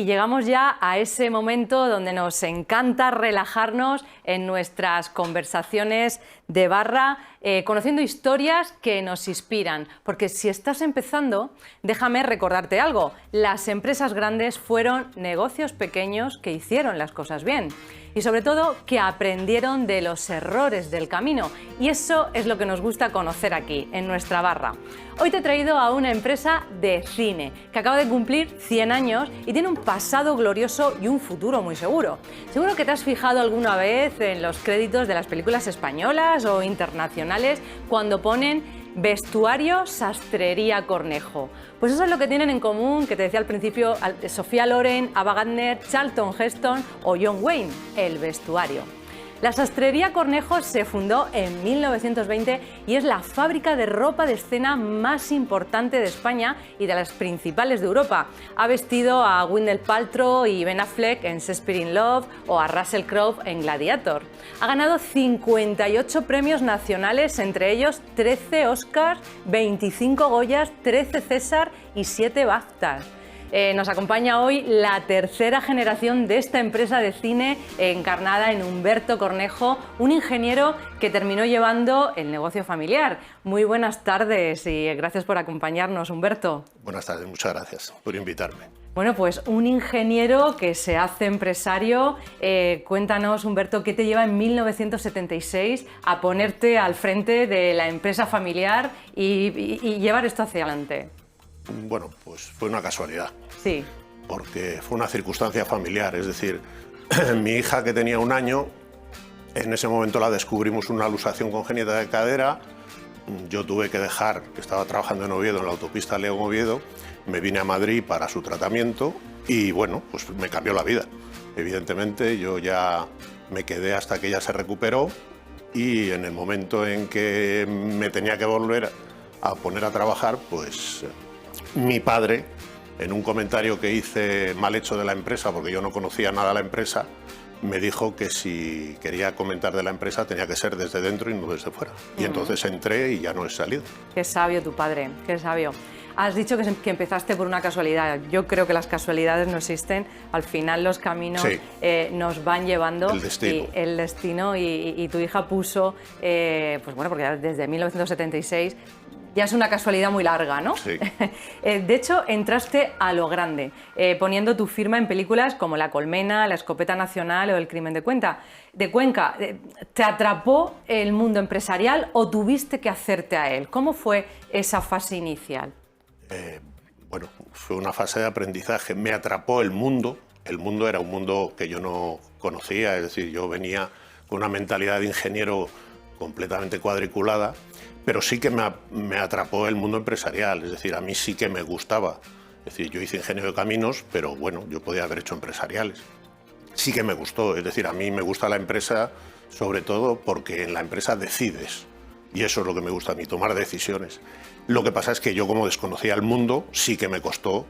Speaker 1: y llegamos ya a ese momento donde nos encanta relajarnos en nuestras conversaciones de barra, conociendo historias que nos inspiran. Porque si estás empezando, déjame recordarte algo. Las empresas grandes fueron negocios pequeños que hicieron las cosas bien. Y sobre todo, que aprendieron de los errores del camino. Y eso es lo que nos gusta conocer aquí, en nuestra barra. Hoy te he traído a una empresa de cine que acaba de cumplir 100 años y tiene un pasado glorioso y un futuro muy seguro. Seguro que te has fijado alguna vez en los créditos de las películas españolas o internacionales cuando ponen Vestuario Sastrería Cornejo. Pues eso es lo que tienen en común, que te decía al principio, Sofía Loren, Ava Gardner, Charlton Heston o John Wayne, el vestuario. La Sastrería Cornejo se fundó en 1920 y es la fábrica de ropa de escena más importante de España y de las principales de Europa. Ha vestido a Gwyneth Paltrow y Ben Affleck en Shakespeare in Love o a Russell Crowe en Gladiator. Ha ganado 58 premios nacionales, entre ellos 13 Oscars, 25 Goyas, 13 César y 7 BAFTAs. Nos acompaña hoy la tercera generación de esta empresa de cine encarnada en Humberto Cornejo, un ingeniero que terminó llevando el negocio familiar. Muy buenas tardes y gracias por acompañarnos, Humberto.
Speaker 5: Buenas tardes, muchas gracias por invitarme.
Speaker 1: Bueno, pues un ingeniero que se hace empresario. Cuéntanos, Humberto, ¿qué te lleva en 1976 a ponerte al frente de la empresa familiar y llevar esto hacia adelante?
Speaker 5: Bueno, pues fue una casualidad.
Speaker 1: Sí.
Speaker 5: Porque fue una circunstancia familiar, es decir, mi hija que tenía 1 año, en ese momento la descubrimos una luxación congénita de cadera, yo tuve que dejar, que estaba trabajando en Oviedo, en la autopista León-Oviedo, me vine a Madrid para su tratamiento y bueno, pues me cambió la vida. Evidentemente yo ya me quedé hasta que ella se recuperó y en el momento en que me tenía que volver a poner a trabajar, pues mi padre, en un comentario que hice mal hecho de la empresa, porque yo no conocía nada de la empresa, me dijo que si quería comentar de la empresa tenía que ser desde dentro y no desde fuera. Y entonces entré y ya no he salido.
Speaker 1: Qué sabio tu padre, qué sabio. Has dicho que empezaste por una casualidad. Yo creo que las casualidades no existen. Al final los caminos
Speaker 5: sí.
Speaker 1: Nos van llevando.
Speaker 5: El destino.
Speaker 1: Y el destino y tu hija puso, pues bueno, porque desde 1976 ya es una casualidad muy larga, ¿no?
Speaker 5: Sí.
Speaker 1: De hecho, entraste a lo grande, poniendo tu firma en películas como La Colmena, La Escopeta Nacional o El Crimen de Cuenca. ¿Te atrapó el mundo empresarial o tuviste que hacerte a él? ¿Cómo fue esa fase inicial?
Speaker 5: Bueno, fue una fase de aprendizaje. Me atrapó el mundo. El mundo era un mundo que yo no conocía, es decir, yo venía con una mentalidad de ingeniero completamente cuadriculada, pero sí que me atrapó el mundo empresarial, es decir, a mí sí que me gustaba. Es decir, yo hice ingeniero de caminos, pero bueno, yo podía haber hecho empresariales. Sí que me gustó, es decir, a mí me gusta la empresa sobre todo porque en la empresa decides, y eso es lo que me gusta a mí, tomar decisiones. Lo que pasa es que yo, como desconocía el mundo, sí que me costó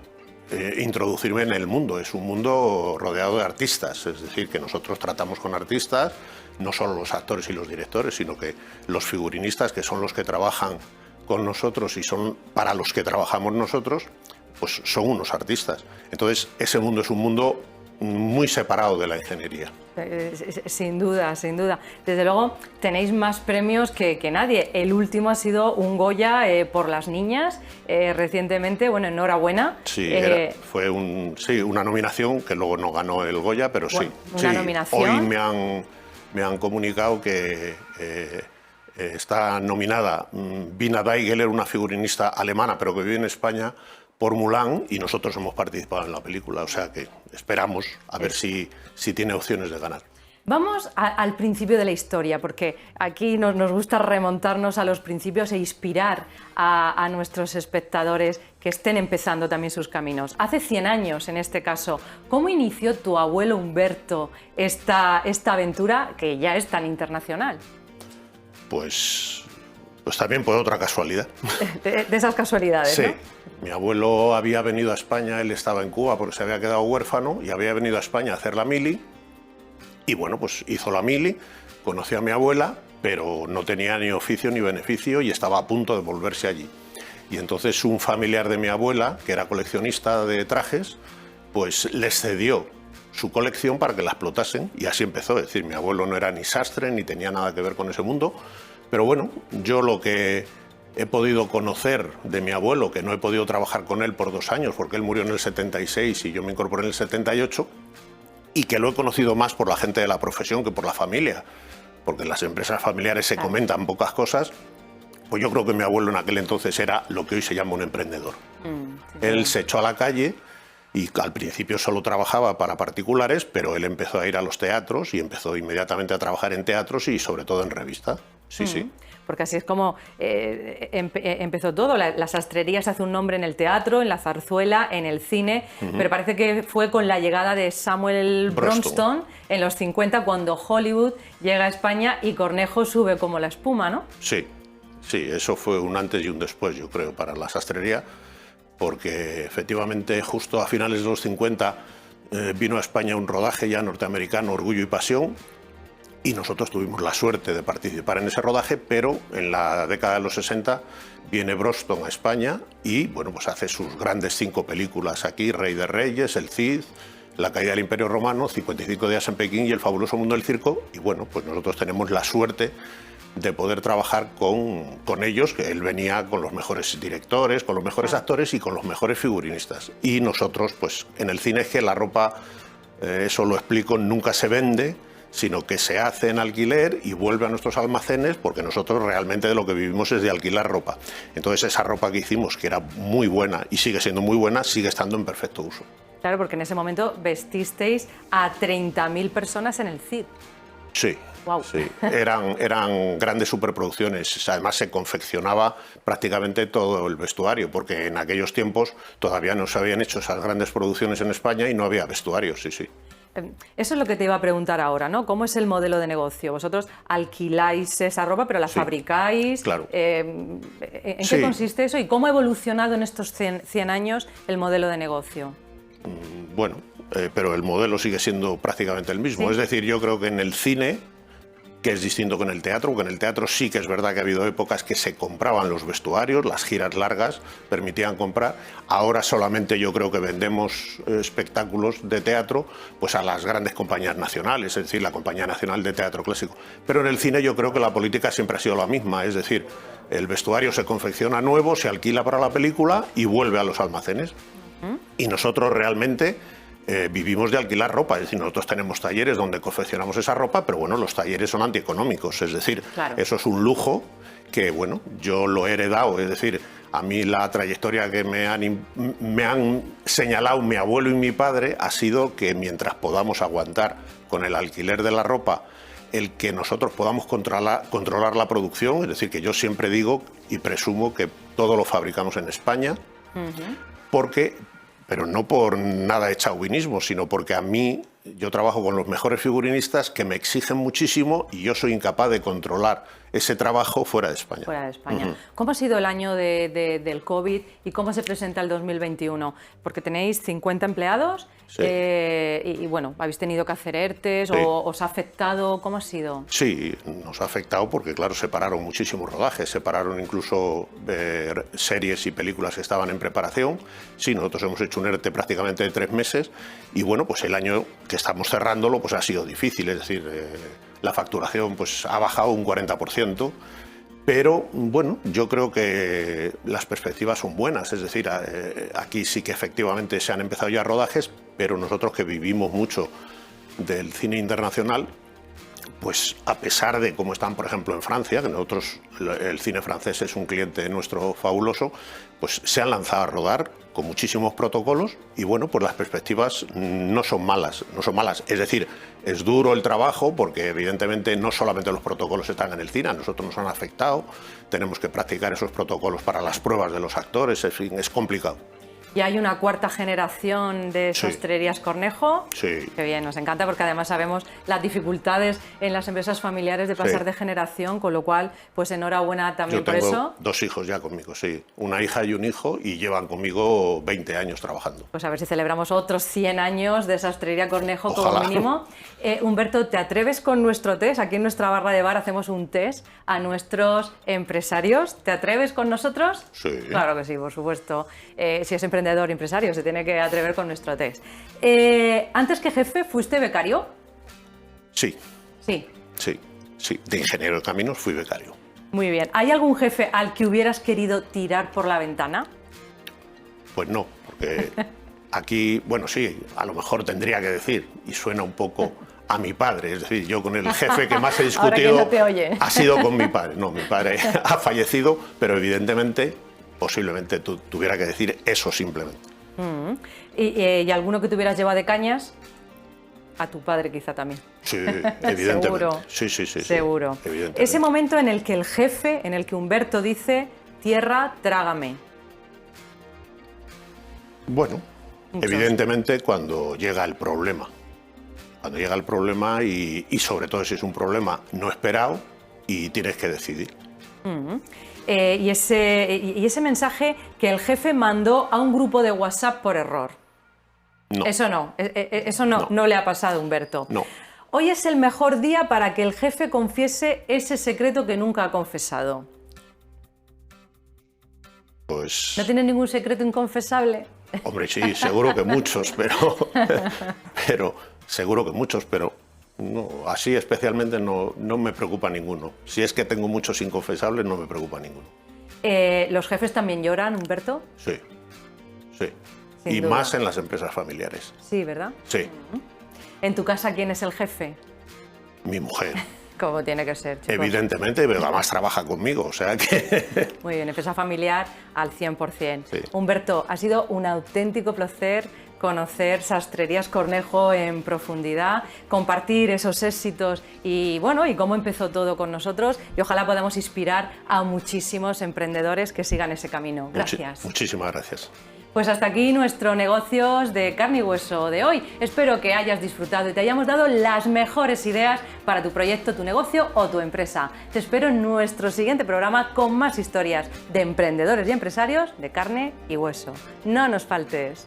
Speaker 5: introducirme en el mundo. Es un mundo rodeado de artistas, es decir, que nosotros tratamos con artistas, no solo los actores y los directores, sino que los figurinistas, que son los que trabajan con nosotros y son para los que trabajamos nosotros, pues son unos artistas. Entonces, ese mundo es un mundo muy separado de la ingeniería.
Speaker 1: Sin duda, sin duda. Desde luego tenéis más premios que nadie. El último ha sido un Goya por las niñas recientemente. Bueno, enhorabuena.
Speaker 5: Sí, fue una nominación que luego no ganó el Goya, pero bueno, sí.
Speaker 1: Una nominación.
Speaker 5: Hoy me han comunicado que está nominada Vina Daigeler, una figurinista alemana, pero que vive en España, por Mulan, y nosotros hemos participado en la película, o sea que esperamos a ver si tiene opciones de ganar.
Speaker 1: Vamos al principio de la historia, porque aquí nos gusta remontarnos a los principios e inspirar a nuestros espectadores que estén empezando también sus caminos. Hace 100 años, en este caso, ¿cómo inició tu abuelo Humberto esta aventura que ya es tan internacional?
Speaker 5: Pues también por otra casualidad.
Speaker 1: De esas casualidades,
Speaker 5: sí.
Speaker 1: ¿no?
Speaker 5: Mi abuelo había venido a España, él estaba en Cuba porque se había quedado huérfano y había venido a España a hacer la mili. Y bueno, pues hizo la mili, conoció a mi abuela, pero no tenía ni oficio ni beneficio y estaba a punto de volverse allí. Y entonces un familiar de mi abuela, que era coleccionista de trajes, pues les cedió su colección para que la explotasen y así empezó. Es decir, mi abuelo no era ni sastre ni tenía nada que ver con ese mundo, pero bueno, yo lo que he podido conocer de mi abuelo, que no he podido trabajar con él por 2 años, porque él murió en el 76 y yo me incorporé en el 78, y que lo he conocido más por la gente de la profesión que por la familia, porque en las empresas familiares se comentan pocas cosas, pues yo creo que mi abuelo en aquel entonces era lo que hoy se llama un emprendedor. Él se echó a la calle y al principio solo trabajaba para particulares, pero él empezó a ir a los teatros y empezó inmediatamente a trabajar en teatros y sobre todo en revista. Sí, sí.
Speaker 1: Porque así es como empezó todo. La sastrería se hace un nombre en el teatro, en la zarzuela, en el cine, pero parece que fue con la llegada de Samuel Bronston en los 50 cuando Hollywood llega a España y Cornejo sube como la espuma, ¿no?
Speaker 5: Sí, sí, eso fue un antes y un después, yo creo, para la sastrería, porque efectivamente justo a finales de los 50 vino a España un rodaje ya norteamericano, Orgullo y Pasión, y nosotros tuvimos la suerte de participar en ese rodaje, pero en la década de los 60 viene Bronston a España y bueno, pues hace sus grandes 5 películas aquí, Rey de Reyes, El Cid, La caída del Imperio Romano, 55 días en Pekín y El fabuloso mundo del circo, y bueno, pues nosotros tenemos la suerte de poder trabajar con ellos, que él venía con los mejores directores, con los mejores actores y con los mejores figurinistas. Y nosotros, pues en el cine es que la ropa, eso lo explico, nunca se vende, sino que se hace en alquiler y vuelve a nuestros almacenes, porque nosotros realmente de lo que vivimos es de alquilar ropa. Entonces esa ropa que hicimos, que era muy buena y sigue siendo muy buena, sigue estando en perfecto uso.
Speaker 1: Claro, porque en ese momento vestisteis a 30.000 personas en el CID.
Speaker 5: Sí,
Speaker 1: wow.
Speaker 5: Sí. Eran grandes superproducciones. Además se confeccionaba prácticamente todo el vestuario, porque en aquellos tiempos todavía no se habían hecho esas grandes producciones en España y no había vestuarios, sí, sí.
Speaker 1: Eso es lo que te iba a preguntar ahora, ¿no? ¿Cómo es el modelo de negocio? Vosotros alquiláis esa ropa, pero la fabricáis.
Speaker 5: Claro.
Speaker 1: ¿En qué consiste eso y cómo ha evolucionado en estos 100 años el modelo de negocio?
Speaker 5: Bueno, pero el modelo sigue siendo prácticamente el mismo. ¿Sí? Es decir, yo creo que en el cine, que es distinto que en el teatro, porque en el teatro sí que es verdad que ha habido épocas que se compraban los vestuarios, las giras largas permitían comprar. Ahora solamente yo creo que vendemos espectáculos de teatro pues a las grandes compañías nacionales, es decir, la Compañía Nacional de Teatro Clásico. Pero en el cine yo creo que la política siempre ha sido la misma, es decir, el vestuario se confecciona nuevo, se alquila para la película y vuelve a los almacenes. Y nosotros realmente vivimos de alquilar ropa, es decir, nosotros tenemos talleres donde confeccionamos esa ropa, pero bueno, los talleres son antieconómicos, es decir, claro, eso es un lujo que, bueno, yo lo he heredado, es decir, a mí la trayectoria que me han señalado mi abuelo y mi padre ha sido que mientras podamos aguantar con el alquiler de la ropa, el que nosotros podamos controlar la producción, es decir, que yo siempre digo y presumo que todo lo fabricamos en España, pero no por nada de chauvinismo, sino porque a mí, yo trabajo con los mejores figurinistas que me exigen muchísimo y yo soy incapaz de controlar ese trabajo fuera de España.
Speaker 1: Fuera de España. ¿Cómo ha sido el año del COVID y cómo se presenta el 2021? Porque tenéis 50 empleados y bueno, habéis tenido que hacer ERTEs o os ha afectado, ¿cómo ha sido?
Speaker 5: Sí, nos ha afectado porque claro, se pararon muchísimos rodajes, se pararon incluso series y películas que estaban en preparación. Sí, nosotros hemos hecho un ERTE prácticamente de 3 meses y bueno, pues el año que estamos cerrándolo pues ha sido difícil, es decir, la facturación pues ha bajado un 40%, pero bueno, yo creo que las perspectivas son buenas, es decir, aquí sí que efectivamente se han empezado ya rodajes, pero nosotros que vivimos mucho del cine internacional, pues a pesar de cómo están, por ejemplo, en Francia, que nosotros, el cine francés es un cliente nuestro fabuloso, pues se han lanzado a rodar con muchísimos protocolos y bueno, pues las perspectivas no son malas, Es decir, es duro el trabajo porque evidentemente no solamente los protocolos están en el cine, a nosotros nos han afectado, tenemos que practicar esos protocolos para las pruebas de los actores, en fin, es complicado.
Speaker 1: Y hay una 4ª generación de sastrerías Cornejo.
Speaker 5: Sí.
Speaker 1: Qué bien, nos encanta porque además sabemos las dificultades en las empresas familiares de pasar de generación, con lo cual, pues enhorabuena también por eso.
Speaker 5: Yo tengo 2 hijos ya conmigo, sí. Una hija y un hijo y llevan conmigo 20 años trabajando.
Speaker 1: Pues a ver si celebramos otros 100 años de sastrería Cornejo.
Speaker 5: Ojalá.
Speaker 1: Como mínimo. Humberto, ¿te atreves con nuestro test? Aquí en nuestra barra de bar hacemos un test a nuestros empresarios. ¿Te atreves con nosotros?
Speaker 5: Sí.
Speaker 1: Claro que sí, por supuesto. Si es emprendedor emprendedor, empresario, se tiene que atrever con nuestro test. Antes que jefe, ¿fuiste becario?
Speaker 5: Sí,
Speaker 1: Sí.
Speaker 5: sí, sí. De ingeniero de caminos fui becario.
Speaker 1: Muy bien. ¿Hay algún jefe al que hubieras querido tirar por la ventana?
Speaker 5: Pues no, porque aquí, bueno, sí, a lo mejor tendría que decir, y suena un poco a mi padre, es decir, yo con el jefe que más he
Speaker 1: Ahora que
Speaker 5: discutido
Speaker 1: no te oye.
Speaker 5: ha sido con mi padre. No, mi padre ha fallecido, pero evidentemente, posiblemente tuviera que decir eso simplemente.
Speaker 1: ¿Y alguno que te hubieras llevado de cañas? A tu padre quizá también.
Speaker 5: Sí, evidentemente.
Speaker 1: Seguro.
Speaker 5: Sí.
Speaker 1: Seguro.
Speaker 5: Evidentemente.
Speaker 1: Ese momento en el que el jefe, en el que Humberto dice, tierra, trágame.
Speaker 5: Bueno,
Speaker 1: Muchos.
Speaker 5: evidentemente cuando llega el problema. Cuando llega el problema y sobre todo si es un problema no esperado y tienes que decidir.
Speaker 1: Y ese mensaje que el jefe mandó a un grupo de WhatsApp por error.
Speaker 5: No.
Speaker 1: Eso
Speaker 5: No.
Speaker 1: no le ha pasado a Humberto.
Speaker 5: No.
Speaker 1: Hoy es el mejor día para que el jefe confiese ese secreto que nunca ha confesado.
Speaker 5: Pues,
Speaker 1: ¿No tiene ningún secreto inconfesable?
Speaker 5: hombre, sí, seguro que muchos, pero seguro que muchos, pero no, así especialmente no me preocupa ninguno. Si es que tengo muchos inconfesables, no me preocupa ninguno.
Speaker 1: ¿Los jefes también lloran, Humberto?
Speaker 5: Sí, sí.
Speaker 1: Sin
Speaker 5: Y
Speaker 1: duda.
Speaker 5: más en las empresas familiares.
Speaker 1: Sí, ¿verdad?
Speaker 5: Sí,
Speaker 1: ¿En tu casa quién es el jefe?
Speaker 5: mi mujer.
Speaker 1: Como tiene que ser, chicos.
Speaker 5: Evidentemente, pero además trabaja conmigo, o sea que...
Speaker 1: Muy bien, empresa familiar al 100%.
Speaker 5: Sí.
Speaker 1: Humberto, ha sido un auténtico placer conocer Sastrerías Cornejo en profundidad, compartir esos éxitos y bueno, y cómo empezó todo con nosotros, y ojalá podamos inspirar a muchísimos emprendedores que sigan ese camino. Gracias.
Speaker 5: Muchísimas gracias.
Speaker 1: Pues hasta aquí nuestro Negocios de Carne y Hueso de hoy. Espero que hayas disfrutado y te hayamos dado las mejores ideas para tu proyecto, tu negocio o tu empresa. Te espero en nuestro siguiente programa con más historias de emprendedores y empresarios de carne y hueso. No nos faltes.